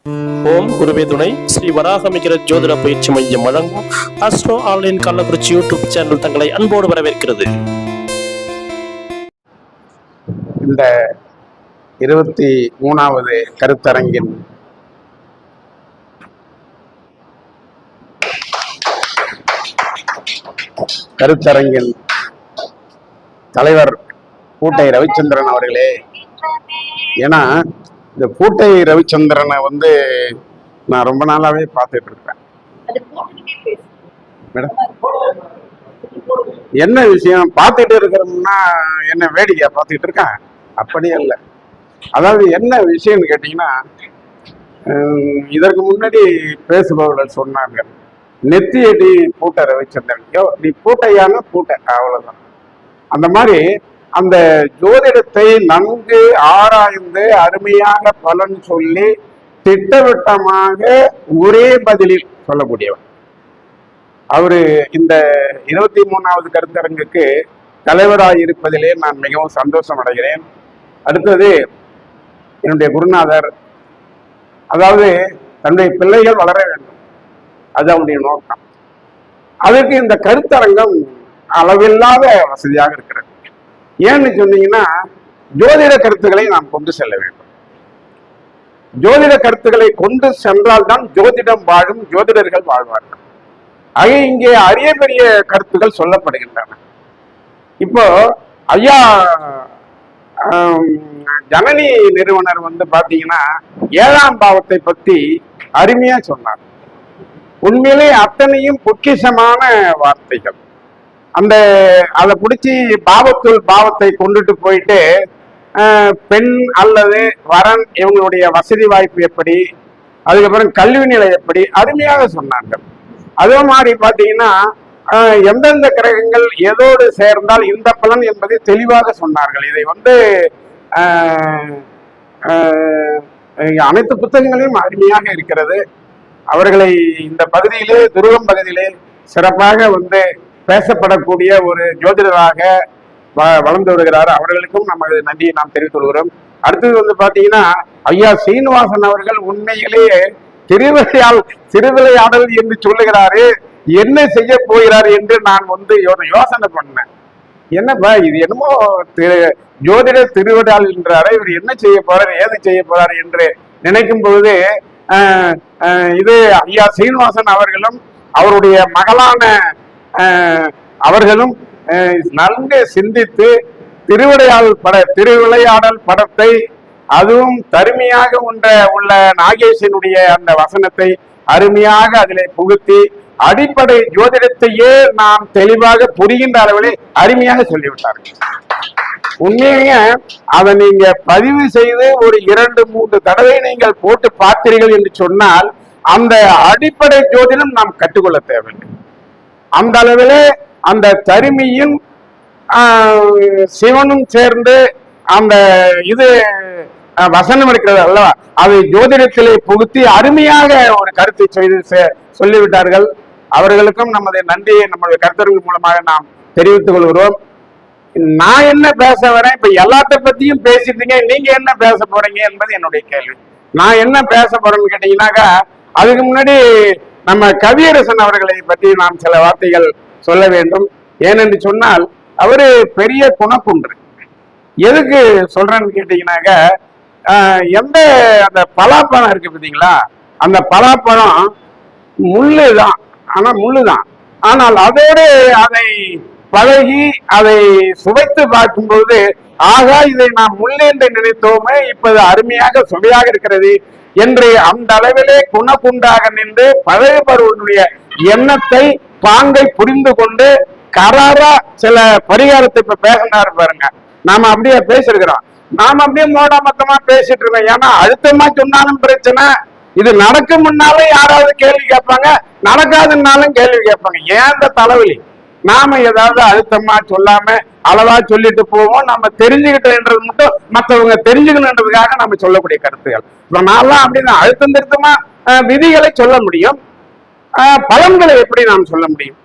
ஓம் குருவே துணை ஸ்ரீ வராகமிகிற ஜோதிட பயிற்சி மையம் வழங்கும் astro online Kallakurichi YouTube channel தங்களை அன்போடு வரவேற்கிறது. இந்த 23வது கருத்தரங்கின் தலைவர் பூட்டை ரவிச்சந்திரன் அவர்களே, ஏன்னா இந்த பூட்டை ரவிச்சந்திரனை நான் ரொம்ப நாளாவே பார்த்துட்டு இருக்கேன். மேடம், என்ன விஷயம் பார்த்துட்டு இருக்கிறோம்னா என்ன வேடிக்கை பார்த்துட்டு இருக்கேன்? அப்படியே இல்லை. அதாவது என்ன விஷயம்னு கேட்டீங்கன்னா, இதற்கு முன்னாடி பேசுபவர்கள் சொன்னாங்க, நெத்தியடி பூட்டை ரவிச்சந்திரன், நீ பூட்டையான பூட்டை, அவ்வளவுதான். அந்த மாதிரி அந்த ஜோதிடத்தை நன்கு ஆராய்ந்து அருமையாக பலன் சொல்லி திட்டவட்டமாக ஒரே பதிலில் சொல்லக்கூடியவர் அவரு. இந்த 23வது கருத்தரங்குக்கு தலைவராக இருப்பதிலே நான் மிகவும் சந்தோஷம் அடைகிறேன். அடுத்தது என்னுடைய குருநாதர், அதாவது தன்னுடைய பிள்ளைகள் வளர வேண்டும், அது அவனுடைய நோக்கம். அதற்கு இந்த கருத்தரங்கம் அளவில்லாத வசதியாக இருக்கிறது. ஏன்னு சொன்னீங்கன்னா, ஜோதிட கருத்துக்களை நாம் கொண்டு செல்ல வேண்டும். ஜோதிட கருத்துக்களை கொண்டு சென்றால்தான் ஜோதிடம் வாழும், ஜோதிடர்கள் வாழ்வார்கள். ஆக இங்கே அரிய பெரிய கருத்துக்கள் சொல்லப்படுகின்றன. இப்போ ஐயா ஜனனி நிறுவனர் பாத்தீங்கன்னா 7ஆம் பாவத்தை பத்தி அருமையா சொன்னார். உண்மையிலே அத்தனையும் பொக்கிஷமான வார்த்தைகள். அதை பிடிச்சி பாவத்துள் பாவத்தை கொண்டுட்டு போயிட்டு பெண் அல்லது வரன் இவங்களுடைய வசதி வாய்ப்பு எப்படி, அதுக்கப்புறம் கல்வி நிலை எப்படி அருமையாக சொன்னார்கள். அதே மாதிரி பாத்தீங்கன்னா எந்தெந்த கிரகங்கள் எதோடு சேர்ந்தால் இந்த பலன் என்பதை தெளிவாக சொன்னார்கள். இதை அனைத்து புத்தகங்களையும் அருமையாக இருக்கிறது. அவர்களை இந்த பகுதியிலே, துருவம் பகுதியிலே சிறப்பாக பேசப்படக்கூடிய ஒரு ஜோதிடராக வளர்ந்து வருகிறார். அவர்களுக்கும் நமது நன்றியை நாம் தெரிவித்துக் கொள்கிறோம். அடுத்தது பாத்தீங்கன்னா ஐயா சீனிவாசன் அவர்கள் உண்மையிலேயே திருவிளையாடல் என்று சொல்லுகிறாரு. என்ன செய்ய போகிறார் என்று நான் யோசனை பண்ணேன். என்னப்பா இது, என்னமோ ஜோதிட திருவிழால் என்றாரே, இவர் என்ன செய்ய போறார், ஏது செய்ய போறார் என்று நினைக்கும் பொழுது இது ஐயா சீனிவாசன் அவர்களும் அவருடைய மகளான அவர்களும் நன்கு சிந்தித்து திருவிளையாடல் படத்தை, அதுவும் தருமையாக உள்ள நாகேஷனுடைய அந்த வசனத்தை அருமையாக அதிலே புகுத்தி அடிப்படை ஜோதிடத்தையே நாம் தெளிவாக புரிகின்ற அளவிலே அருமையாக சொல்லிவிட்டார்கள். உண்மையாக அதை நீங்க பதிவு செய்து ஒரு 2-3 தடவை நீங்கள் போட்டு பார்த்தீர்கள் என்று சொன்னால் அந்த அடிப்படை ஜோதிடம் நாம் கற்றுக்கொள்ள தேவையில்லை. அந்த அளவிலே அந்த தருமியும் சிவனும் சேர்ந்து அந்த வசனம் இருக்கிறது அல்லவா, அதை ஜோதிடத்திலே புகுத்தி அருமையாக ஒரு கருத்தை சொல்லிவிட்டார்கள். அவர்களுக்கும் நமது நன்றியை நம்முடைய கருத்தரங்கு மூலமாக நாம் தெரிவித்துக் கொள்கிறோம். நான் என்ன பேச வரேன், இப்ப எல்லாத்த பத்தியும் பேசிட்டீங்க, நீங்க என்ன பேச போறீங்க என்பது என்னுடைய கேள்வி. நான் என்ன பேச போறேன்னு கேட்டீங்கன்னாக்கா, அதுக்கு முன்னாடி நம்ம கவியரசன் அவர்களை பற்றி நாம் சில வார்த்தைகள் சொல்ல வேண்டும். ஏனென்று சொன்னால் அவரு பெரிய குணக்குன்று. எதுக்கு சொல்றேன்னு கேட்டீங்கன்னாக்க, அந்த பலாப்பழம் இருக்கு பார்த்தீங்களா, அந்த பலாப்பழம் முள்ளுதான், ஆனால் அதோடு அதை பழகி அதை சுவைத்து பார்க்கும்போது, ஆகா இதை நாம் முள்ளு என்று நினைத்தோமே, இப்போது அருமையாக சுவையாக இருக்கிறது என்று அந்த அளவிலே குணக்குண்டாக நின்று பழகுபவர்களுடைய எண்ணத்தை, பாங்கை புரிந்து கொண்டு கராரா சில பரிகாரத்தை இப்ப பேசினாரு பாருங்க. நாம அப்படியே பேசிருக்கிறோம், நாம அப்படியே மோடாமத்தமா பேசிட்டு இருக்கோம். ஏன்னா அழுத்தமா சொன்னாலும் பிரச்சனை, இது நடக்கும் முன்னாலும் யாராவது கேள்வி கேட்பாங்க, நடக்காதுன்னாலும் கேள்வி கேட்பாங்க. ஏன் இந்த தலைவலி? நாம ஏதாவது அழுத்தமா சொல்லாம அளவா சொல்லிட்டு போவோம். நம்ம தெரிஞ்சுக்கிட்டது மட்டும் மற்றவங்க தெரிஞ்சுக்கணுன்றதுக்காக நம்ம சொல்லக்கூடிய கருத்துகள். இப்ப நான்லாம் அப்படிதான் அழுத்தம் திருத்தமா விதிகளை சொல்ல முடியும், பலன்களை எப்படி நாம் சொல்ல முடியும்?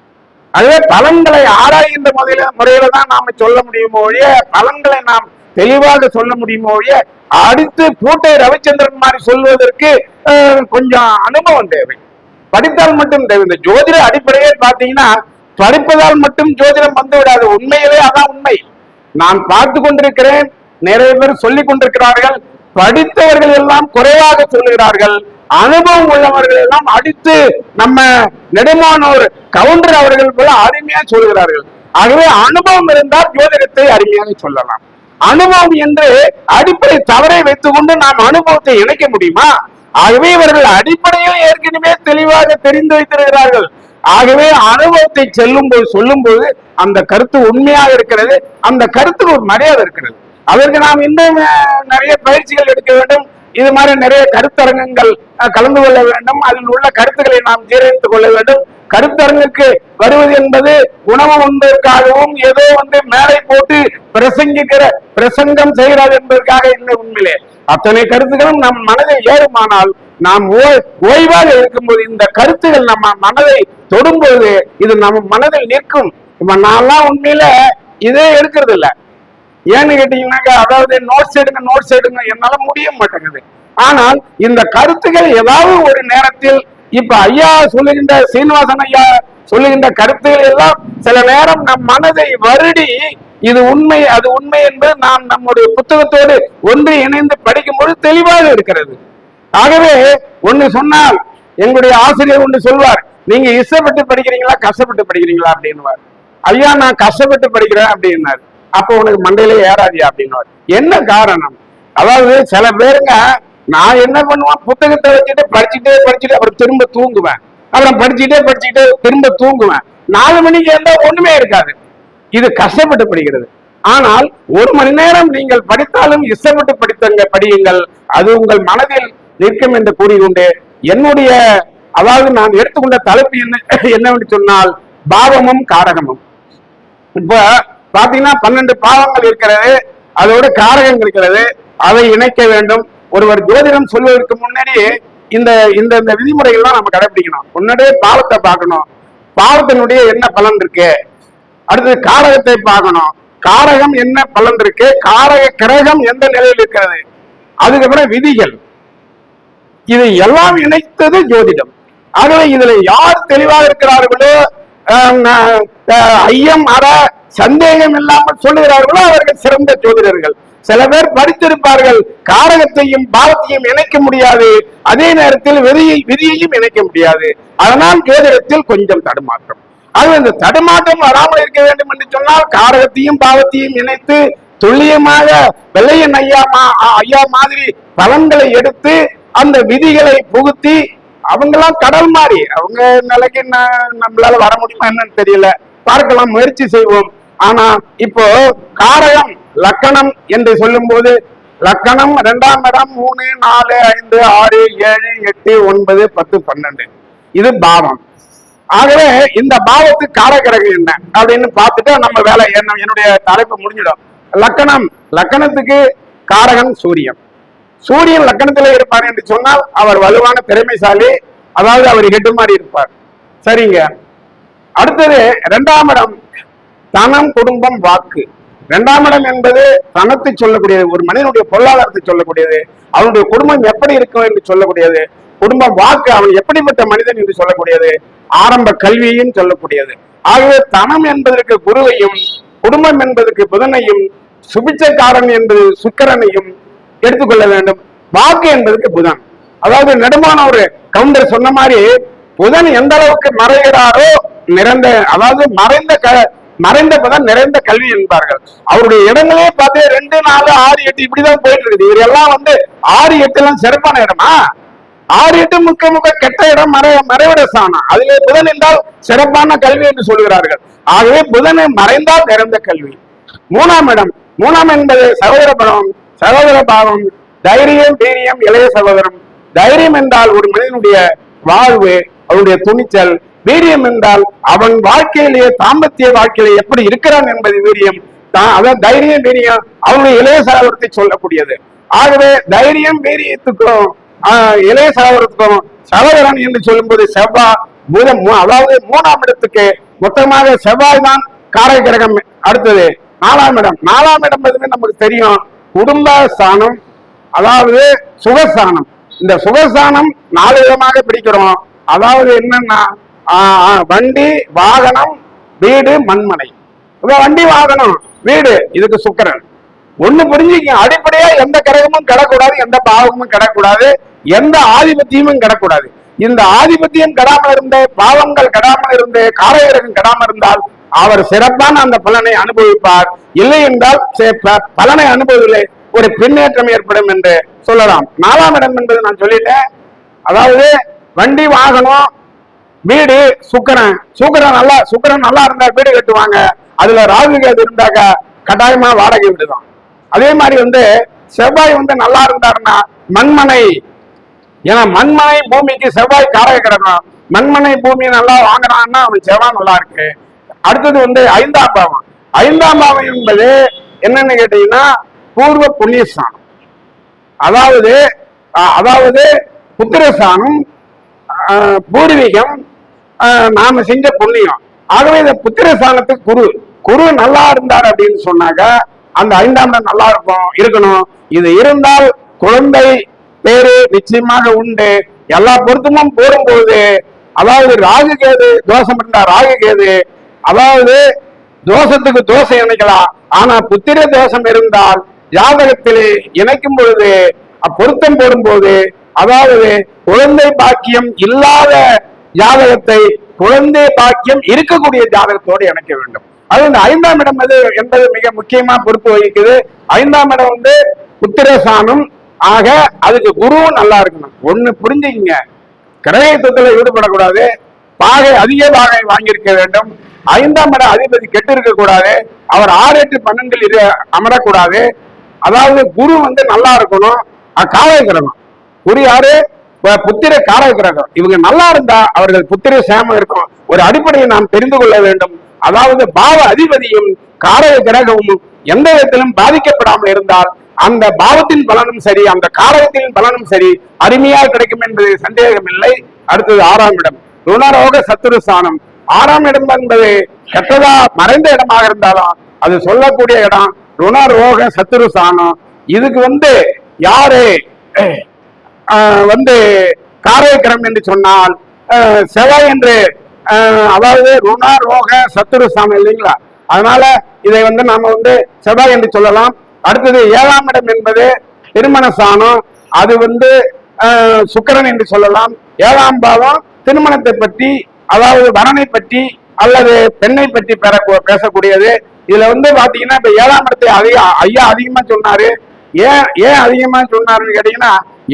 அதுவே பலன்களை ஆராய்கின்ற முறையில தான் நாம சொல்ல முடியும் ஒழிய பலன்களை நாம் தெளிவாக சொல்ல முடியுமோ அடுத்து பூட்டை ரவிச்சந்திரன் மாதிரி சொல்வதற்கு கொஞ்சம் அனுபவம் தேவை. படித்தால் மட்டும் தேவை. இந்த ஜோதிட அடிப்படையே பாத்தீங்கன்னா படிப்பதால் மட்டும் ஜோதிடம் வந்து விடாது. உண்மையிலே அதான் உண்மை. நான் பார்த்து கொண்டிருக்கிறேன், நிறைய பேர் சொல்லிக் கொண்டிருக்கிறார்கள். படித்தவர்கள் எல்லாம் குறைவாக சொல்லுகிறார்கள், அனுபவம் உள்ளவர்கள் எல்லாம் அடித்து நம்ம நெடுமானோர் கவுண்டர் அவர்கள் போல அருமையா சொல்லுகிறார்கள். ஆகவே அனுபவம் இருந்தால் ஜோதிடத்தை அருமையாக சொல்லலாம். அனுபவம் என்று அடிப்படை தவறை வைத்துக் கொண்டு நாம் அனுபவத்தை இணைக்க முடியுமா? ஆகவே இவர்கள் அடிப்படையில் ஏற்கனவே தெளிவாக தெரிந்து வைத்திருக்கிறார்கள். ஆகவே அனுபவத்தை சொல்லும் போது அந்த கருத்து உண்மையாக இருக்கிறது, அந்த கருத்துக்கு ஒரு மரியாதை இருக்கிறது. அதற்கு நாம் இன்னும் நிறைய பயிற்சிகள் எடுக்க வேண்டும். இது மாதிரி நிறைய கருத்தரங்கங்கள் கலந்து கொள்ள வேண்டும். அதில் உள்ள கருத்துக்களை நாம் ஜீரணித்துக் கொள்ள வேண்டும். கருத்தரங்குக்கு வருவது என்பது உணவு உண்பதற்காகவும் ஏதோ மேலை போட்டு பிரசங்கம் செய்கிறார் என்பதற்காக இல்லை. உண்மையிலே அத்தனை கருத்துக்களும் நம் மனதை ஏறுமானால் நாம் ஓய்வாக இருக்கும்போது இந்த கருத்துகள் நம்ம மனதை தொடும்போது இது நம்ம மனதில் நிற்கும். இப்ப நான்லாம் உண்மையில இதே எடுக்கிறது இல்லை. ஏன்னு கேட்டீங்கன்னாக்க, அதாவது நோட்ஸ் எடுங்க என்னால முடிய மாட்டேங்குது. ஆனால் இந்த கருத்துக்கள் ஏதாவது ஒரு நேரத்தில் இப்ப ஐயா சொல்லுகின்ற சீனிவாசன் ஐயா சொல்லுகின்ற கருத்துக்கள் எல்லாம் சில நேரம் நம் மனதை வருடி இது உண்மை அது உண்மை என்று நாம் நம்முடைய புத்தகத்தோடு ஒன்று இணைந்து படிக்கும்போது தெளிவாக இருக்கிறது. ஆகவே ஒண்ணு சொன்னால் எங்களுடைய ஆசிரியர் ஒன்று சொல்வார், நீங்க இஷ்டப்பட்டு படிக்கிறீங்களா கஷ்டப்பட்டு படிக்கிறீங்களா அப்படின்னுவார். ஐயா நான் கஷ்டப்பட்டு படிக்கிறேன் அப்படின்னாரு. அப்போ உனக்கு மண்டையிலே ஏறாதியா அப்படின்னுவார். என்ன காரணம்? அதாவது சில பேருங்க நான் என்ன பண்ணுவேன், புத்தகத்தை வச்சுட்டு படிச்சுட்டே அப்புறம் திரும்ப தூங்குவேன், அப்புறம் படிச்சுட்டே திரும்ப தூங்குவேன். 4 மணிக்கு இருந்தா ஒண்ணுமே இருக்காது. இது கஷ்டப்பட்டு படிக்கிறது. ஆனால் 1 மணி நேரம் நீங்கள் படித்தாலும் இஷ்டப்பட்டு படியுங்கள், அது உங்கள் மனதில் நிற்கும் என்று கூறிக்கொண்டு என்னுடைய அதாவது நான் எடுத்துக்கொண்ட தலைப்பு என்னவென்று சொன்னால் பாவமும் காரகமும். இப்ப பாத்தீங்கன்னா 12 பாவங்கள் இருக்கிறது, அதோட காரகம் இருக்கிறது, அதை இணைக்க வேண்டும். ஒருவர் ஜோதிடம் சொல்வதற்கு முன்னாடி இந்த இந்த விதிமுறைகள்லாம் நம்ம கடைபிடிக்கணும். முன்னாடியே பாவத்தை பார்க்கணும், பாவத்தினுடைய என்ன பலன் இருக்கு. அடுத்தது காரகத்தை பார்க்கணும், காரகம் என்ன பலன் இருக்கு, காரக கிரகம் எந்த நிலையில் இருக்கிறது. அதுக்கப்புறம் விதிகள், இதை எல்லாம் இணைத்தது ஜோதிடம். ஆகவே இதுல யார் தெளிவாக இருக்கிறார்களோ, ஐயம் அற சந்தேகம் இல்லாமல் சொல்லுகிறார்களோ அவர்கள் சிறந்த ஜோதிடர்கள். சில பேர் படித்திருப்பார்கள், காரகத்தையும் பாவத்தையும் இணைக்க முடியாது, அதே நேரத்தில் விதியையும் இணைக்க முடியாது. அதனால் ஜோதிடத்தில் கொஞ்சம் தடுமாற்றம். அது இந்த தடுமாற்றம் வராமல் இருக்க வேண்டும் என்று சொன்னால் காரகத்தையும் பாவத்தையும் இணைத்து துல்லியமாக வெள்ளையன் ஐயா மாதிரி பலன்களை எடுத்து அந்த விதிகளை புகுத்தி அவங்கெல்லாம் கடல் மாறி அவங்க நிலைக்கு நம்மளால வர முடியுமா என்னன்னு தெரியல, பார்க்கலாம், முயற்சி செய்வோம். ஆனா இப்போ காரகம் லக்கணம் என்று சொல்லும் போது லக்கணம் 2ஆம் இடம் 3, 4, 5, 6, 7, 8, 9, 10, 12 இது பாவம். ஆகவே இந்த பாவத்துக்கு காரகிரகம் என்ன அப்படின்னு பார்த்துட்டு நம்ம வேலை என்னுடைய தலைப்பு முடிஞ்சிடும். லக்கணத்துக்கு காரகன் சூரியன். சூரியன் லக்கணத்திலே இருப்பார் என்று சொன்னால் அவர் வலுவான திறமைசாலி, அதாவது அவர் ஹெட் மாதிரி இருப்பார். சரிங்க. அடுத்தது 2ஆம் இடம் தனம், குடும்பம், வாக்கு. 2ஆம் இடம் என்பது தனத்தை சொல்லக்கூடியது, ஒரு மனிதனுடைய பொருளாதாரத்தை சொல்லக்கூடியது, அவனுடைய குடும்பம் எப்படி இருக்கும் என்று சொல்லக்கூடியது, குடும்பம், வாக்கு, அவன் எப்படிப்பட்ட மனிதன் என்று சொல்லக்கூடியது, ஆரம்ப கல்வியையும் சொல்லக்கூடியது. ஆகவே தனம் என்பதற்கு குருவையும், குடும்பம் என்பதற்கு புதனையும், சுபிச்சக்காரன் என்பது சுக்கிரனையும் எடுத்துக்கொள்ள வேண்டும். வாக்கு என்பதற்கு புதன். அதாவது நெடுமான ஒரு கவுண்டர் சொன்ன மாதிரி புதன் எந்த அளவுக்கு மறைகிறாரோ அதாவது மறைந்த புதன் நிறைந்த கல்வி என்பார்கள். அவருடைய இடங்களே பார்த்து 2, 4, 6, 8 இப்படிதான் போயிட்டு இருக்குது. இவர் எல்லாம் 6, 8 எல்லாம் சிறப்பான இடமா? 6, 8 முக்க கெட்ட இடம், மறைவிட ஸ்தானம். அதிலே புதன் என்றால் சிறப்பான கல்வி என்று சொல்கிறார்கள். ஆகவே புதனை மறைந்தால் நிறைந்த கல்வி. 3ஆம் இடம், 3ஆம் என்பது சகோதர பாவம், தைரியம், வீரியம், இளைய சகோதரம். தைரியம் என்றால் ஒரு மனிதனுடைய வாழ்வு, அவருடைய துணிச்சல். வீரியம் என்றால் அவன் வாழ்க்கையிலேயே தாம்பத்திய வாழ்க்கையிலே எப்படி இருக்கிறான் என்பது வீரியம். அதான் தைரியம், வீரியம் அவனுடைய இளைய சகோதரத்தை சொல்லக்கூடியது. ஆகவே தைரியம், வீரியத்துக்கும் இளைய சகோதரத்துக்கும் சகோதரன் என்று சொல்லும்போது செவ்வாய், புதன், அதாவது 3ஆம் இடத்துக்கு மொத்தமாக செவ்வாய் தான் காரக கிரகம். அடுத்தது 4ஆம் இடம். 4ஆம் இடம் எதுவுமே நமக்கு தெரியும், குடும்ப ஸ்தானம், அதாவது சுகஸ்தானம். இந்த சுகஸ்தானம் 4 விதமாக பிடிக்கிறோம். அதாவது என்னன்னா வண்டி, வாகனம், வீடு, மண்மனை. வண்டி, வாகனம், வீடு, இதுக்கு சுக்கிரன். ஒண்ணு புரிஞ்சுக்க, அடிப்படையா எந்த கிரகமும் கிடக்கூடாது, எந்த பாவமும் கிடக்கூடாது, எந்த ஆதிபத்தியமும் கிடக்கூடாது. இந்த ஆதிபத்தியம் கெடாமல் இருந்து, பாவங்கள் கெடாமல் இருந்து, காரகிரகம் கெடாமல் இருந்தால் அவர் சிறப்பான அந்த பலனை அனுபவிப்பார். இல்லை என்றால் பலனை அனுபவதில்லை, ஒரு பின்னேற்றம் ஏற்படும் என்று சொல்லலாம். 4ஆம் இடம் என்பது நான் சொல்லிட்டேன். அதாவது வண்டி, வாகனம், வீடு, சுக்கிரன். சுக்கிரன் நல்லா இருந்தா வீடு கட்டுவாங்க. அதுல ராகு கேது இருந்தாக்க கட்டாயமா வாடகை வீடுதான். அதே மாதிரி செவ்வாய் நல்லா இருந்தாருன்னா மண்மனை. ஏன்னா மண்மனை பூமிக்கு செவ்வாய் காரக கிரகம். மண்மனை பூமி நல்லா வாங்கினான்னா அவன் செவ்வாய் நல்லா இருக்கு. அடுத்தது 5ஆம் பாவம். 5ஆம் பாவம் என்பது என்னன்னு கேட்டீங்கன்னா பூர்வ புண்ணியஸ்தானம். அதாவது புத்திரஸ்தானம், பூர்வீகம், நாம செஞ்ச புண்ணியம். ஆகவே இந்த புத்திரஸ்தானத்துக்கு குரு நல்லா இருந்தார் அப்படின்னு சொன்னாக்க அந்த 5ஆம் இடம் நல்லா இருக்கணும். இது இருந்தால் குழந்தை பேரு நிச்சயமாக உண்டு. எல்லா பொருத்தமும் போடும்போது, அதாவது ராகு கேது தோஷம் இருந்தா ராகு கேது, அதாவது தோஷத்துக்கு தோஷம் இணைக்கலாம். ஆனா புத்திர தோஷம் இருந்தால் ஜாதகத்திலே இணைக்கும் பொழுது, பொருத்தம் போடும்போது, அதாவது குழந்தை பாக்கியம் இல்லாத ஜாதகத்தை குழந்தை பாக்கியம் இருக்கக்கூடிய ஜாதகத்தோடு இணைக்க வேண்டும். அது 5ஆம் இடம் என்பது மிக முக்கியமா பொறுப்பு வகிக்குது. 5ஆம் இடம் புத்திரஸ்தானம். ஆக அதுக்கு குருவும் நல்லா இருக்கணும். ஒண்ணு புரிஞ்சுக்கங்க, கிரகத்துவத்துல ஈடுபடக்கூடாது, அதிக பாகை வாங்கியிருக்க வேண்டும். 5ஆம் இடம் அதிபதி கெட்டு இருக்க கூடாது. அவர் 6, 8, 12 அமரக்கூடாது. அதாவது குரு நல்லா இருக்கணும். காரக கிரகம். குரு யாரு? புத்திர காரக கிரகம். இவங்க நல்லா இருந்தா அவர்கள் புத்திர சேமம் இருக்கும். ஒரு அடிப்படையை நாம் தெரிந்து கொள்ள வேண்டும். அதாவது பாவ அதிபதியும் காரக கிரகமும் எந்த விதத்திலும் பாதிக்கப்படாமல் இருந்தால் அந்த பாவத்தின் பலனும் சரி, அந்த காரகத்தின் பலனும் சரி அருமையாக கிடைக்கும் என்பது சந்தேகம் இல்லை. அடுத்தது 6ஆம் இடம், ருணரோக சத்துருஸ்தானம். 6ஆம் இடம் என்பது கெட்டதா மறைந்த இடமாக இருந்தாலும் அது சொல்லக்கூடிய இடம் ருணரோக சத்துருஸ்தானம். இதுக்கு யாரு காரகிரகம் என்று சொன்னால் செவ்வாய் என்று, அதாவது ருணரோக சத்துருஸ்தானம் இல்லைங்களா? அதனால இதை நாம செவ்வாய் என்று சொல்லலாம். அடுத்தது 7ஆம் இடம் என்பது திருமண ஸ்தானம். அது சுக்கிரன் என்று சொல்லலாம். 7ஆம் பாவம் திருமணத்தை பற்றி, அதாவது வரனை பற்றி அல்லது பெண்ணை பற்றி பேசக்கூடியது. இதுல பாத்தீங்கன்னா இப்ப 7ஆம் இடத்தை ஐயா அதிகமா சொன்னாரு. ஏன் அதிகமா சொன்னாருன்னு கேட்டீங்கன்னா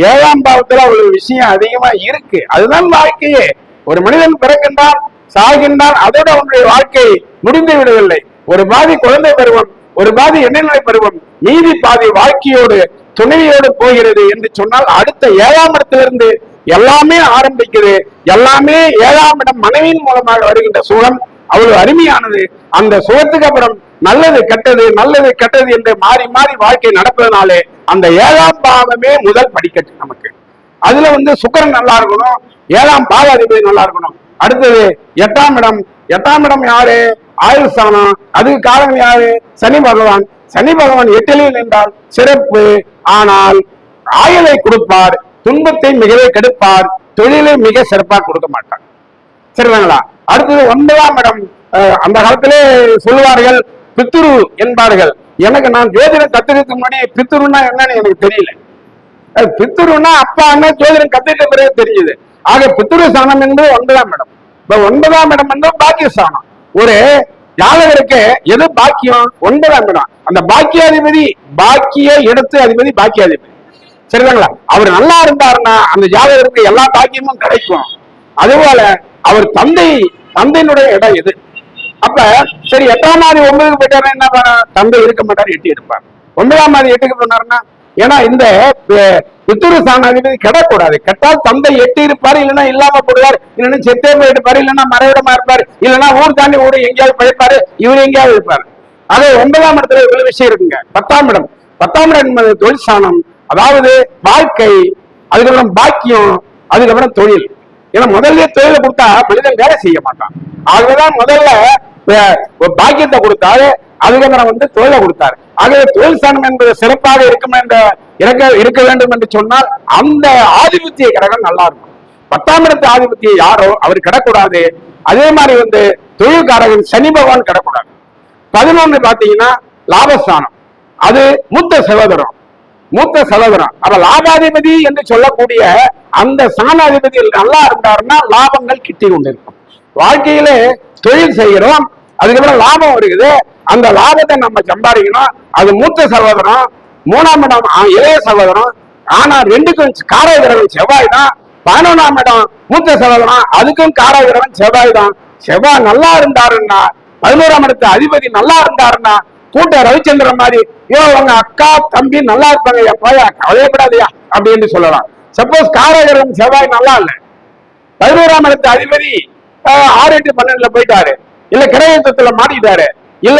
7ஆம் பாவத்துல ஒரு விஷயம் அதிகமா இருக்கு. அதுதான் வாழ்க்கையே. ஒரு மனிதன் பிறக்கின்றான், சாகின்றான், அதோட அவனுடைய வாழ்க்கை முடிந்து விடவில்லை. ஒரு பாதி குழந்தை பருவம், ஒரு பாதி இடைநிலை பருவம், மீதி பாதி வாழ்க்கையோடு துணையோடு போகிறது என்று சொன்னால் அடுத்த 7ஆம் இடத்திலிருந்து எல்லாமே ஆரம்பிக்குது. எல்லாமே 7ஆம் இடம் மனைவியின் மூலமாக வருகின்ற சுகம் அவ்வளவு அருமையானது. அந்த சுகத்துக்கு அப்புறம் நல்லது கெட்டது நல்லது கெட்டது என்று மாறி மாறி வாழ்க்கை நடப்பதனாலே அந்த 7ஆம் பாவமே முதல் படிக்கட்டு நமக்கு. அதுல சுக்கிரன் நல்லா இருக்கணும், 7ஆம் பாவ அதிபதி நல்லா இருக்கணும். அடுத்தது 8ஆம் இடம். 8ஆம் இடம் யாரு? ஆயுள் ஸ்தானம். அதுக்கு காரணம் யாரு? சனி பகவான். சனி பகவான் 8ல் நின்றால் சிறப்பு. ஆனால் ஆயுளை கொடுப்பார், துன்பத்தை மிகவே கெடுப்பார், தொழிலை மிக சிறப்பாக கொடுக்க மாட்டார். சரிங்களா? அடுத்தது 9ஆம் இடம். அந்த காலத்திலே சொல்லுவார்கள் பித்துரு என்பார்கள். நான் ஜோதிடம் கத்துக்கிறதுக்கு முன்னாடி பித்துருன்னா என்னன்னு எனக்கு தெரியல. பித்துருன்னா அப்பா அண்ணா ஜோதிடம் கத்துக்கிட்ட பிறகு தெரிஞ்சது. ஆக பித்துரு ஸ்தானம் என்பது 9ஆம் இடம். இப்ப 9ஆம் இடம் என்பது பாக்கிய ஸ்தானம். ஒரு ஜாதகருக்கு எது பாக்கியம்? 9ஆம் இடம். அந்த பாக்கியாதிபதி, பாக்கிய இடத்து அதிபதி பாக்கியாதிபதி. சரிதாங்களா? அவர் நல்லா இருந்தாருன்னா அந்த ஜாதகருக்கு எல்லா பாக்கியமும் கிடைக்கும். அதுபோல அவர் தந்தையினுடைய இடம் எது? அப்ப சரி 8ஆம் மாதி 9க்கு போயிட்டாரு, என்ன தந்தை இருக்க மாட்டாரு, 8 எடுப்பார். 9ஆம் மாதி 8க்கு போனாருன்னா, ஏன்னா இந்த பித்துரு ஸ்தானாதிபதி கெடக்கூடாது. கெட்டால் தந்தை 8 இருப்பாரு, இல்லைன்னா இல்லாம போடுவார், இல்லைன்னா செத்தே போயிடுப்பாரு, இல்லைன்னா மறைவிடமா இருப்பாரு, இல்லைன்னா ஊர் தாண்டி ஊர் எங்கேயாவது பழைப்பாரு, இவர் எங்கேயாவது இருப்பாரு. அதே 9ஆம் இடத்துல இவ்வளவு விஷயம் இருக்குங்க. 10ஆம் இடம். 10ஆம் இடம் என்பது தொழில் ஸ்தானம். அதாவது வாழ்க்கை, அதுக்கப்புறம் பாக்கியம், அதுக்கப்புறம் தொழில். ஏன்னா முதல்ல தொழிலை கொடுத்தா மனிதன் வேலை செய்ய மாட்டான். ஆகவேதான் முதல்ல பாக்கியத்தை கொடுத்தாரு, அதுக்கப்புறம் தொழிலை கொடுத்தாரு. ஆகவே தொழில் ஸ்தானம் என்பது சிறப்பாக இருக்கும் இருக்க வேண்டும் என்று சொன்னால் அந்த ஆதிபத்திய கிரகம் நல்லா இருக்கும். 10ஆம் இடத்து ஆதிபத்தியம் யாரோ அவர் கிடக்கூடாது. அதே மாதிரி தொழில்காரகன் சனி பகவான் கிடக்கூடாது. 11 பாத்தீங்கன்னா லாபஸ்தானம், அது மூத்த சகோதரம். அப்ப லாபாதிபதி என்று சொல்லக்கூடிய அந்த ஸ்தானாதிபதி நல்லா இருந்தாருன்னா லாபங்கள் கிட்டி கொண்டிருக்கும். வாழ்க்கையில தொழில் செய்கிறோம், அதுக்கப்புறம் லாபம் வருகிறது. அந்த லாபத்தை நம்ம சம்பாதிக்கணும். அது மூத்த சகோதரம், 3ஆம் இடம் இளைய சகோதரம். ஆனா 2க்கும் காரகிரகம் செவ்வாய் தான். 11ஆம் இடம் மூத்த சகோதரம், அதுக்கும் காரகிரகம் செவ்வாய் தான். செவ்வாய் நல்லா இருந்தாருன்னா, 11ஆம் இடத்து அதிபதி நல்லா இருந்தாருன்னா, கூட்ட ரவிச்சந்திரன் மாதிரி உங்க அக்கா தம்பி நல்லா இருப்பாங்க, எப்பயா கவலையப்படாதையா அப்படின்னு சொல்லலாம். சப்போஸ் காரகிரகம் செவ்வாய் நல்லா இல்ல, 11ஆம் இடத்து அதிபதி 6, 8, 12 போயிட்டாரு, இல்ல கிரகத்துல மாட்டிட்டாரு, இல்ல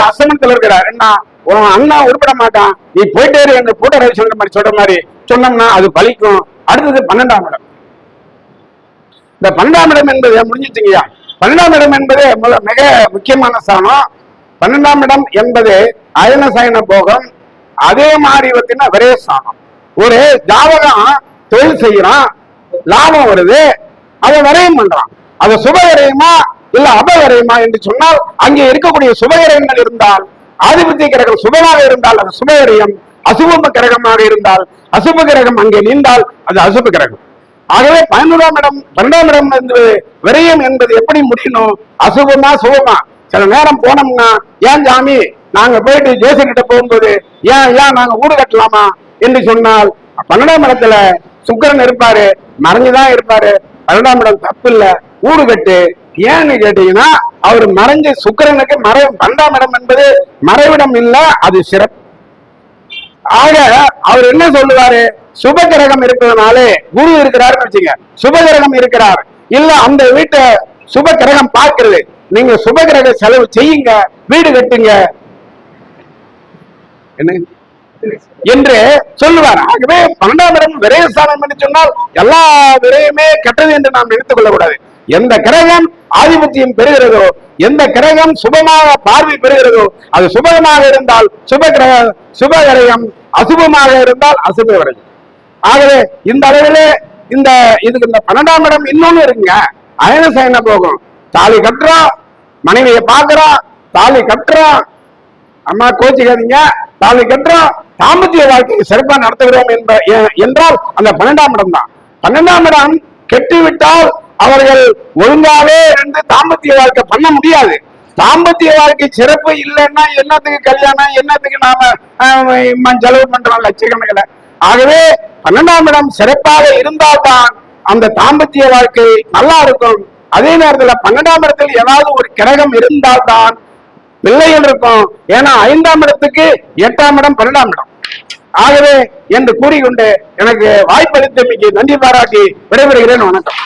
அசமத்துல இருக்கிறாரு, என்ன உன் அண்ணா உருப்பட மாட்டான், நீ போயிட்டே எங்க கூட்ட ரவிச்சந்திரன் மாதிரி சொல்ற மாதிரி சொன்னோம்னா அது பலிக்கும். அடுத்தது 12ஆம் இடம். இந்த 12ஆம் இடம் என்பது முடிஞ்சிச்சுங்கய்யா. 12ஆம் இடம் என்பது மிக முக்கியமான ஸ்தானம். 12ஆம் இடம் என்பது அயன சயன போகம். அதே மாதிரி விரயஸ்தானம். ஒரு ஜாதகம் தொழில் செய்யறான், லாபம் வருது, அதை விரயம் பண்றான். அது சுபகரயமா இல்ல அபகரயமா என்று சொன்னால், அங்கே இருக்கக்கூடிய சுபகரயங்கள் இருந்தால், ஆதிபத்திய கிரகம் சுபமாக இருந்தால் அது சுபகரியம், அசுப கிரகமாக இருந்தால் அசுப கிரகம் அங்கே நீண்டால் அது அசுப கிரகம். ஆகவே 11ஆம் இடம் 12ஆம் இடம் என்பது விரயம் என்பது எப்படி முடியணும், அசுபமா சுபமா. சில நேரம் போனோம்னா, ஏன் சாமி நாங்க போயிட்டு ஜோசியர்கிட்ட போகும்போது ஏன் நாங்க வீடு கட்டலாமா என்று சொன்னால், 12ஆம் இடத்துல சுக்கிரன் இருப்பாரு, மறைஞ்சுதான் இருப்பாரு. 12ஆம் இடம் தப்பு இல்ல, வீடு கட்டு. ஏன்னு கேட்டீங்கன்னா, அவர் மறைஞ்சு சுக்கிரனுக்கு 12ஆம் இடம் என்பது மறைவிடம் இல்ல, அது சிறப்பு. ஆக அவர் என்ன சொல்லுவாரு, சுப கிரகம் இருப்பதனாலே குரு இருக்கிறாருன்னு வச்சுங்க, சுப கிரகம் இருக்கிறார் இல்ல அந்த வீட்டை சுப கிரகம் பார்க்கிறது, நீங்க சுப கிரக செலவு செய்யுங்க, வீடு கட்டுங்க என்று சொல்லுவார். ஆகவே 12ஆம் இடம் விரயஸ்தானம் என்று சொன்னால் எல்லா விரயமே கெட்டது என்று நாம் நினைத்துக் கொள்ளக்கூடாது. எந்த கிரகம் ஆதிபத்தியம் பெறுகிறதோ, எந்த கிரகம் சுபமாக பார்வை பெறுகிறதோ, அது சுபமாக இருந்தால் சுபகிரகம், அசுபமாக இருந்தால் அசுப கிரகம். ஆகவே இந்த அளவிலே இதுக்கு இந்த 12ஆம் இடம் இன்னொன்னு இருக்குங்க, அயன சயன போகும். தாலி கட்டுறோம், மனைவியை பார்க்கிறோம், தாலி கட்டுறோம், அம்மா கோச்சிக்காதீங்க, தாலி கட்டுறோம், தாம்பத்திய வாழ்க்கையை சிறப்பா நடத்துகிறோம் என்றால் அந்த 12ஆம் இடம் தான். 12ஆம் இடம் கெட்டுவிட்டால் அவர்கள் ஒழுங்காவே தாம்பத்திய வாழ்க்கை பண்ண முடியாது. தாம்பத்திய வாழ்க்கை சிறப்பு இல்லைன்னா என்னத்துக்கு கல்யாணம், என்னத்துக்கு நாம செலவு பண்றோம் லட்சக்கணக்கில். ஆகவே 12ஆம் இடம் சிறப்பாக இருந்தால்தான் அந்த தாம்பத்திய வாழ்க்கை நல்லா இருக்கும். அதே நேரத்தில் 12ஆம் இடத்தில் ஏதாவது ஒரு கிரகம் இருந்தால்தான் பிள்ளைகள் இருக்கும். ஏன்னா 5ஆம் இடத்துக்கு 8ஆம் இடம் 12ஆம் இடம். ஆகவே என்று கூறிக்கொண்டு எனக்கு வாய்ப்பளித்தமைக்கு நன்றி பாராட்டி விடைபெறுகிறேன். வணக்கம்.